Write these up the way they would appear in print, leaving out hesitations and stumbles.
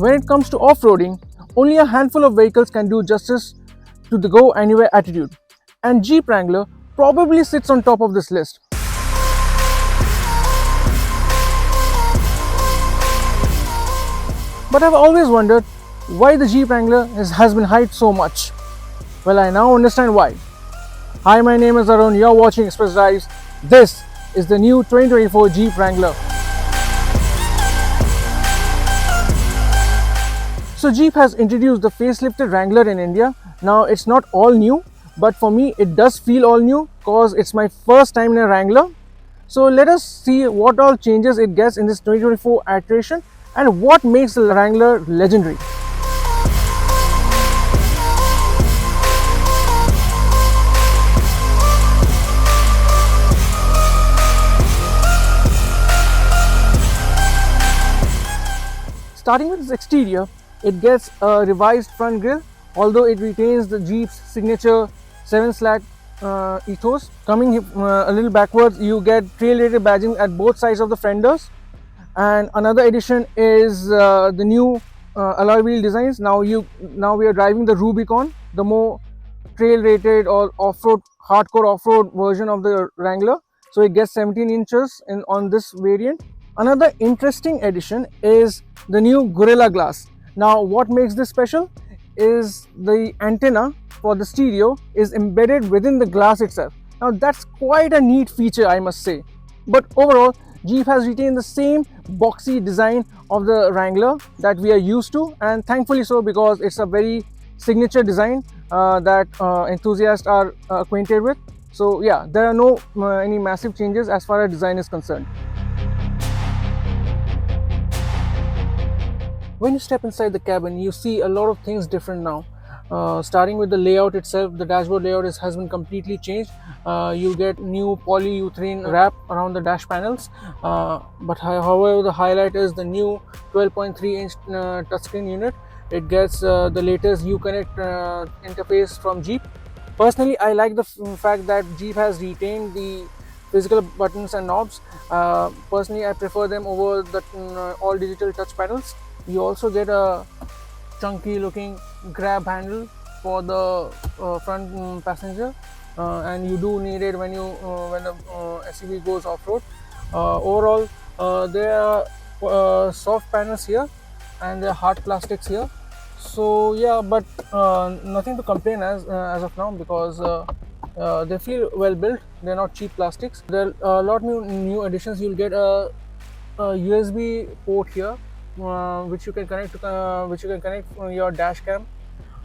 When it comes to off-roading, only a handful of vehicles can do justice to the go anywhere attitude, and Jeep Wrangler probably sits on top of this list. But I've always wondered why the Jeep Wrangler has been hyped so much. Well, I now understand why. Hi, my name is Arun, you're watching Express Drives. This is the new 2024 Jeep Wrangler. So Jeep has introduced the facelifted Wrangler in India. Now it's not all new, but for me it does feel all new because it's my first time in a Wrangler. So let us see what all changes it gets in this 2024 iteration and what makes the Wrangler legendary. Starting with its exterior, it gets a revised front grille, although it retains the Jeep's signature 7-slat ethos. Coming a little backwards, you get trail-rated badging at both sides of the fenders. And another addition is the new alloy wheel designs. Now we are driving the Rubicon, the more trail-rated or off-road, hardcore off-road version of the Wrangler. So it gets 17 inches on this variant. Another interesting addition is the new Gorilla Glass. Now what makes this special is the antenna for the stereo is embedded within the glass itself. Now that's quite a neat feature, I must say. But overall, Jeep has retained the same boxy design of the Wrangler that we are used to, and thankfully so, because it's a very signature design that enthusiasts are acquainted with. So yeah, there are no any massive changes as far as design is concerned. When you step inside the cabin, you see a lot of things different now. Starting with the layout itself, the dashboard layout has been completely changed. You get new polyurethane wrap around the dash panels. But however, the highlight is the new 12.3-inch touchscreen unit. It gets the latest Uconnect interface from Jeep. Personally, I like the fact that Jeep has retained the physical buttons and knobs. Personally, I prefer them over the all digital touch panels. You also get a chunky looking grab handle for the front passenger, and you do need it when the SUV goes off-road. Overall, there are soft panels here and there are hard plastics here. So yeah, but nothing to complain as of now, because they feel well built. They're not cheap plastics. There are a lot new additions. You'll get a USB port here, which you can connect to your dash cam.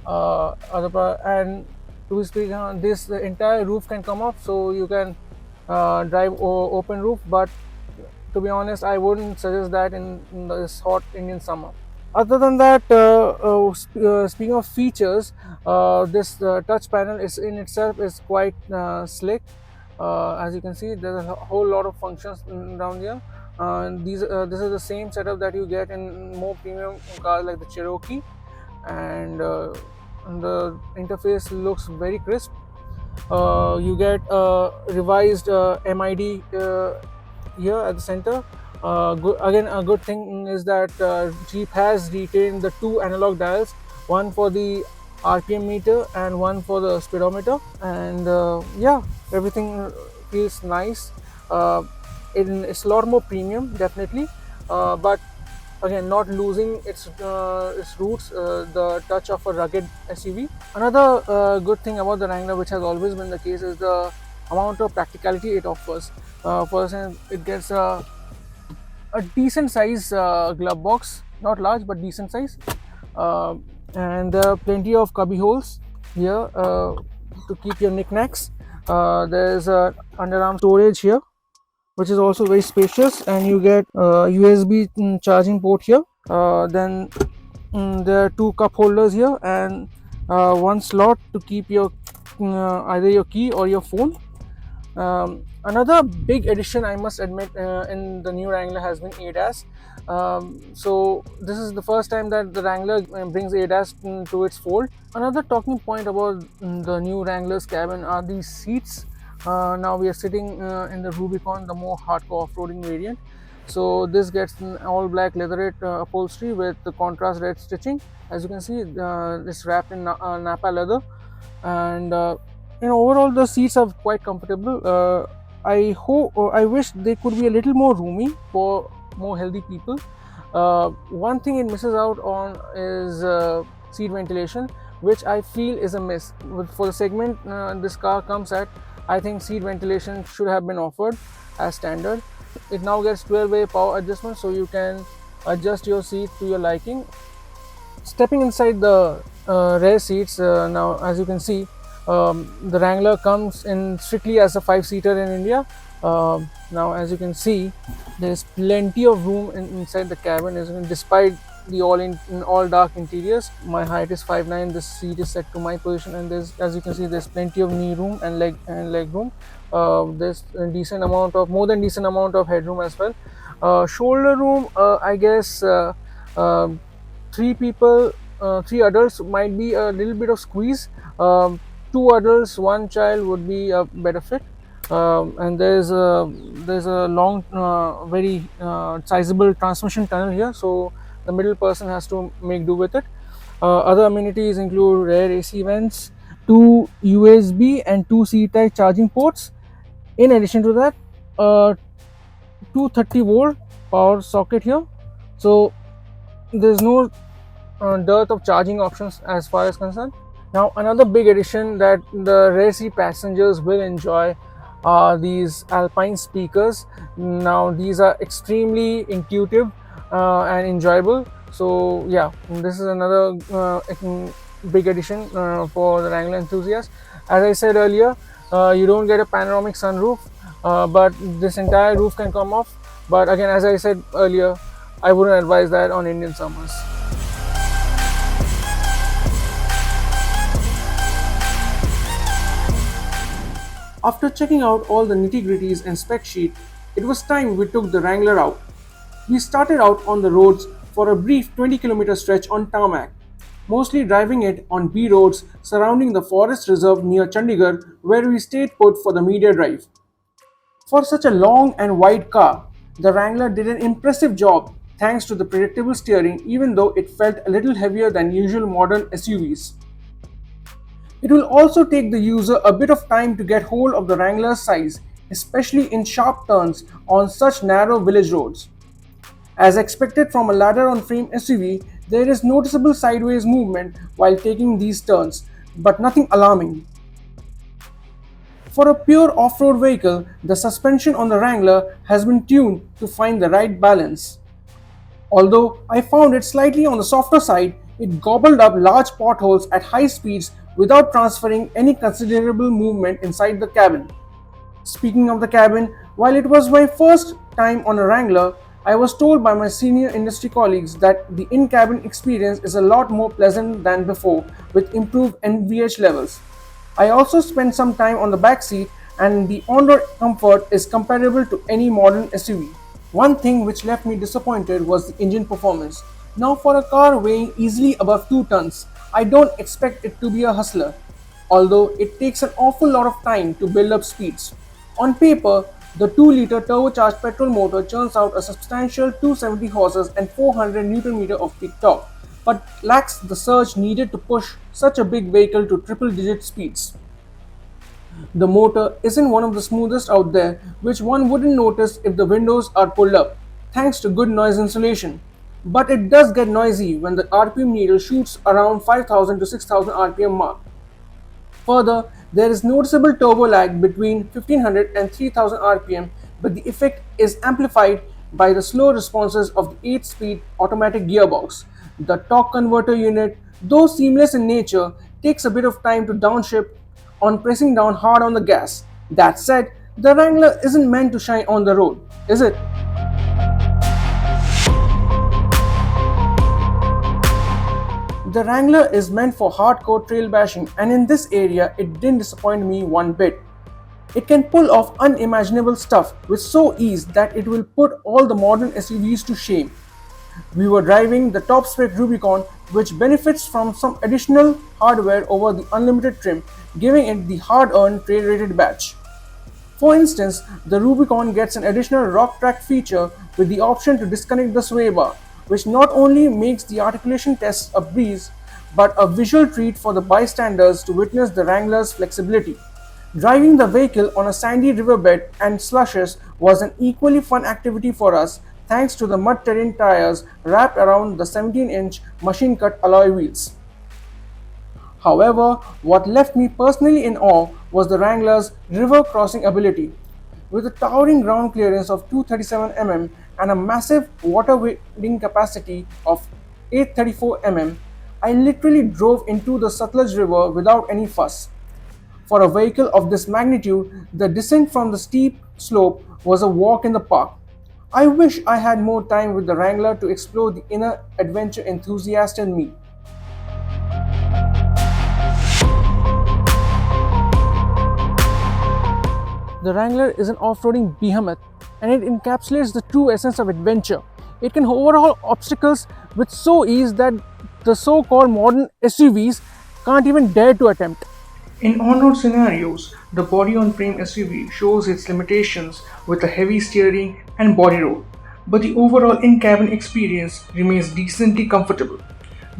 And to speak, the entire roof can come off, so you can drive open roof. But to be honest, I wouldn't suggest that in this hot Indian summer. Other than that, speaking of features, this touch panel in itself is quite slick. As you can see, there's a whole lot of functions down here. This is the same setup that you get in more premium cars like the Cherokee, and the interface looks very crisp. You get a revised MID here at the center. Again, a good thing is that Jeep has retained the two analog dials, one for the RPM meter and one for the speedometer, and yeah, everything feels nice. It's a lot more premium, definitely, but again, not losing its roots, the touch of a rugged SUV. Another good thing about the Wrangler, which has always been the case, is the amount of practicality it offers. For instance, it gets a decent size glove box, not large but decent size, and there are plenty of cubby holes here to keep your knickknacks. There's a underarm storage here, which is also very spacious, and you get USB charging port here. Then there are two cup holders here, and one slot to keep your either your key or your phone. Another big addition, I must admit, in the new Wrangler has been ADAS. So this is the first time that the Wrangler brings ADAS to its fold. Another talking point about the new Wrangler's cabin are these seats. Now we are sitting in the Rubicon, the more hardcore off-roading variant. So this gets an all black leatherette upholstery with the contrast red stitching. As you can see, it's wrapped in Napa leather, and overall the seats are quite comfortable. I wish they could be a little more roomy for more healthy people. One thing it misses out on is seat ventilation, which I feel is a miss. For the segment this car comes at, I think seat ventilation should have been offered as standard. It now gets 12-way power adjustment, so you can adjust your seat to your liking. Stepping inside the rear seats, now as you can see, the Wrangler comes in strictly as a 5-seater in India. Now as you can see, there's plenty of room inside the cabin, despite the all dark interiors. My height is 5'9". This seat is set to my position, and there's, as you can see, there's plenty of knee room and leg room. There's a decent amount of, more than decent amount of headroom as well. Shoulder room, I guess um three people, 3 adults might be a little bit of squeeze. 2 adults, one child would be a better fit. And there's a long, very sizable transmission tunnel here, so the middle person has to make do with it. Other amenities include rear AC vents, 2 USB and 2 C-type charging ports. In addition to that, 230-volt power socket here, so there's no dearth of charging options as far as concerned. Now, another big addition that the rear seat passengers will enjoy are these Alpine speakers. Now, these are extremely intuitive and enjoyable. So, yeah, this is another big addition for the Wrangler enthusiast. As I said earlier, you don't get a panoramic sunroof, but this entire roof can come off. But again, as I said earlier, I wouldn't advise that on Indian summers. After checking out all the nitty-gritties and spec sheet, it was time we took the Wrangler out. We started out on the roads for a brief 20-kilometer stretch on tarmac, mostly driving it on B roads surrounding the forest reserve near Chandigarh, where we stayed put for the media drive. For such a long and wide car, the Wrangler did an impressive job thanks to the predictable steering, even though it felt a little heavier than usual modern SUVs. It will also take the user a bit of time to get hold of the Wrangler's size, especially in sharp turns on such narrow village roads. As expected from a ladder-on-frame SUV, there is noticeable sideways movement while taking these turns, but nothing alarming. For a pure off-road vehicle, the suspension on the Wrangler has been tuned to find the right balance. Although I found it slightly on the softer side, it gobbled up large potholes at high speeds without transferring any considerable movement inside the cabin. Speaking of the cabin, while it was my first time on a Wrangler, I was told by my senior industry colleagues that the in-cabin experience is a lot more pleasant than before, with improved NVH levels. I also spent some time on the back seat, and the on-road comfort is comparable to any modern SUV. One thing which left me disappointed was the engine performance. Now, for a car weighing easily above 2 tons, I don't expect it to be a hustler, although it takes an awful lot of time to build up speeds. On paper, the 2-liter turbocharged petrol motor churns out a substantial 270 horses and 400 Nm of peak torque, but lacks the surge needed to push such a big vehicle to triple-digit speeds. The motor isn't one of the smoothest out there, which one wouldn't notice if the windows are pulled up, thanks to good noise insulation. But it does get noisy when the RPM needle shoots around 5000 to 6000 RPM mark. Further, there is noticeable turbo lag between 1500 and 3000 RPM, but the effect is amplified by the slow responses of the 8-speed automatic gearbox. The torque converter unit, though seamless in nature, takes a bit of time to downshift on pressing down hard on the gas. That said, the Wrangler isn't meant to shine on the road, is it? The Wrangler is meant for hardcore trail bashing, and in this area it didn't disappoint me one bit. It can pull off unimaginable stuff with so ease that it will put all the modern SUVs to shame. We were driving the top spec Rubicon, which benefits from some additional hardware over the unlimited trim, giving it the hard-earned trail-rated badge. For instance, the Rubicon gets an additional rock track feature with the option to disconnect the sway bar, which not only makes the articulation test a breeze, but a visual treat for the bystanders to witness the Wrangler's flexibility. Driving the vehicle on a sandy riverbed and slushes was an equally fun activity for us thanks to the mud terrain tires wrapped around the 17-inch machine-cut alloy wheels. However, what left me personally in awe was the Wrangler's river crossing ability. With a towering ground clearance of 237 mm and a massive water wading capacity of 834 mm, I literally drove into the Sutlej River without any fuss. For a vehicle of this magnitude, the descent from the steep slope was a walk in the park. I wish I had more time with the Wrangler to explore the inner adventure enthusiast in me. The Wrangler is an off-roading behemoth and it encapsulates the true essence of adventure. It can overhaul obstacles with so ease that the so-called modern SUVs can't even dare to attempt. In on-road scenarios, the body-on-frame SUV shows its limitations with a heavy steering and body roll, but the overall in-cabin experience remains decently comfortable.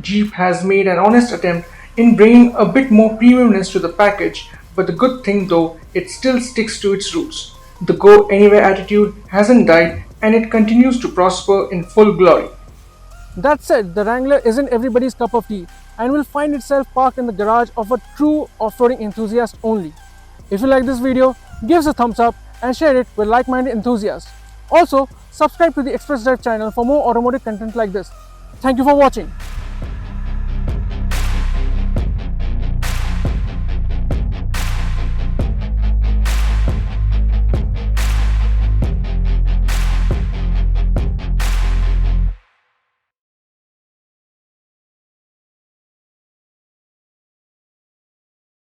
Jeep has made an honest attempt in bringing a bit more premiumness to the package, but the good thing though, it still sticks to its roots. The go anywhere attitude hasn't died and it continues to prosper in full glory. That said, the Wrangler isn't everybody's cup of tea and will find itself parked in the garage of a true off-roading enthusiast only. If you like this video, give us a thumbs up and share it with like-minded enthusiasts. Also, subscribe to the Express Drive channel for more automotive content like this. Thank you for watching.